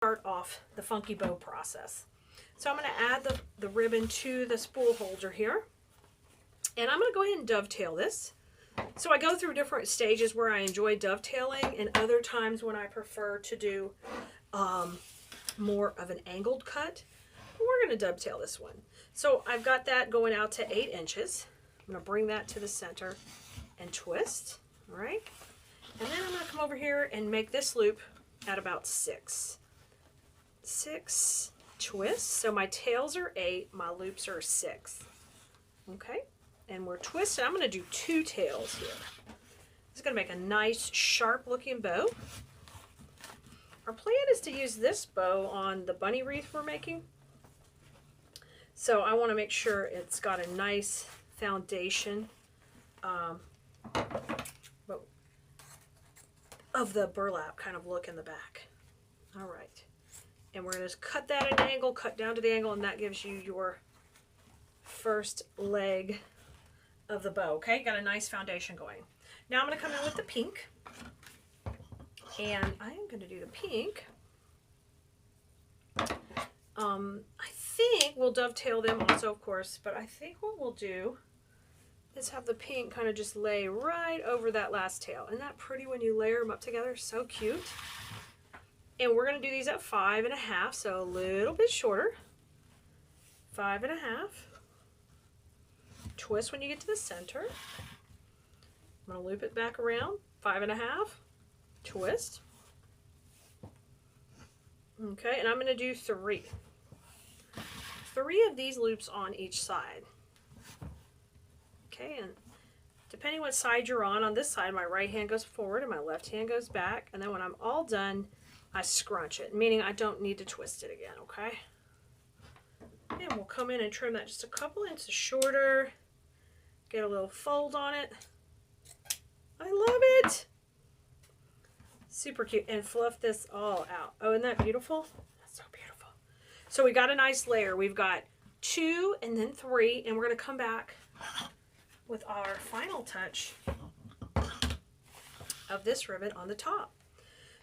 start off the funky bow process. So I'm going to add the ribbon to the spool holder here. And I'm going to go ahead and dovetail this. So I go through different stages where I enjoy dovetailing and other times when I prefer to do more of an angled cut. We're going to dovetail this one. So I've got that going out to 8 inches. I'm going to bring that to the center and twist. All right. And then I'm going to come over here and make this loop at about 6. 6 twists. So my tails are 8, my loops are 6. Okay. And we're twisting. I'm going to do 2 tails here. This is going to make a nice sharp looking bow. Our plan is to use this bow on the bunny wreath we're making. So I want to make sure it's got a nice foundation of the burlap kind of look in the back. All right. And we're going to cut that at an angle, cut down to the angle, and that gives you your first leg of the bow. Okay, got a nice foundation going. Now I'm going to come in with the pink. And I am going to do the pink. I think we'll dovetail them also, of course, but I think what we'll do is have the pink kind of just lay right over that last tail. Isn't that pretty when you layer them up together? So cute. And we're going to do these at 5.5, so a little bit shorter. 5.5. Twist when you get to the center. I'm going to loop it back around. 5.5. Twist. Okay, and I'm going to do 3. 3 of these loops on each side. Okay, and depending what side you're on this side, my right hand goes forward and my left hand goes back. And then when I'm all done, I scrunch it, meaning I don't need to twist it again, okay? And we'll come in and trim that just a couple inches shorter. Get a little fold on it. I love it. Super cute. And fluff this all out. Oh, isn't that beautiful? That's so beautiful. So we got a nice layer. We've got 2 and then 3, and we're going to come back with our final touch of this ribbon on the top.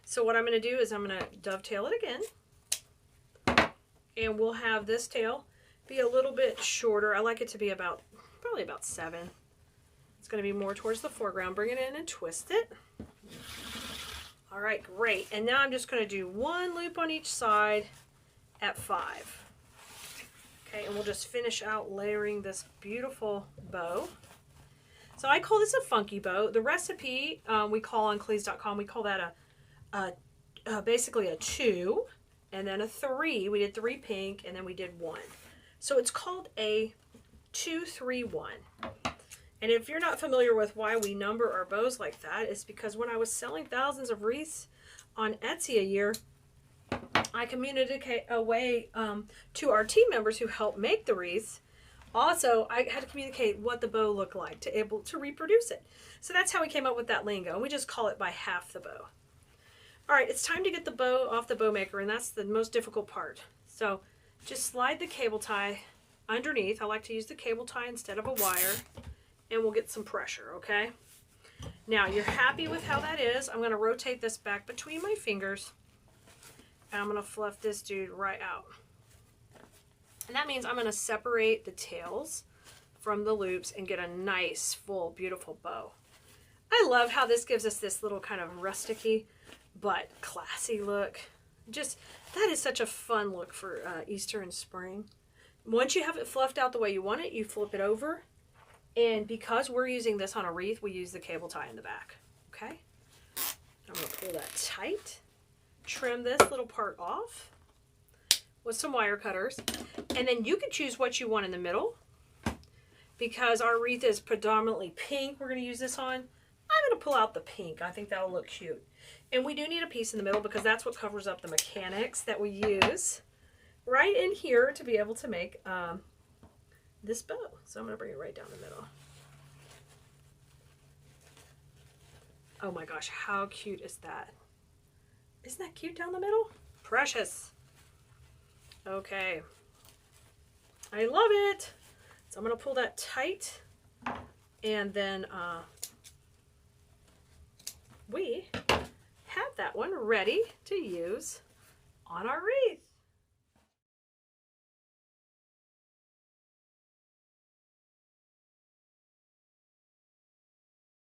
So what I'm going to do is I'm going to dovetail it again, and we'll have this tail be a little bit shorter. I like it to be probably about 7. It's going to be more towards the foreground. Bring it in and twist it. All right, great. And now I'm just going to do 1 loop on each side at 5. Okay, and we'll just finish out layering this beautiful bow. So I call this a funky bow. The recipe we call on Keleas.com, we call that basically a 2 and then a 3. We did 3 pink and then we did 1. So it's called a 2-3-1. And if you're not familiar with why we number our bows like that, it's because when I was selling thousands of wreaths on Etsy a year, I communicated a way to our team members who help make the wreaths. Also, I had to communicate what the bow looked like to able to reproduce it. So that's how we came up with that lingo. And we just call it by half the bow. All right, it's time to get the bow off the bow maker, and that's the most difficult part. So just slide the cable tie underneath. I like to use the cable tie instead of a wire, and we'll get some pressure, okay? Now, you're happy with how that is. I'm going to rotate this back between my fingers, and I'm going to fluff this dude right out. And that means I'm going to separate the tails from the loops and get a nice, full, beautiful bow. I love how this gives us this little kind of rustic-y but classy look. Just, that is such a fun look for Easter and spring. Once you have it fluffed out the way you want it, you flip it over. And because we're using this on a wreath, we use the cable tie in the back. Okay? I'm going to pull that tight. Trim this little part off with some wire cutters. And then you can choose what you want in the middle. Because our wreath is predominantly pink we're going to use this on, I'm going to pull out the pink. I think that'll look cute. And we do need a piece in the middle because that's what covers up the mechanics that we use right in here to be able to make this bow. So I'm going to bring it right down the middle. Oh my gosh, how cute is that? Isn't that cute down the middle? Precious. Okay. I love it. So I'm going to pull that tight, and then we have that one ready to use on our wreath.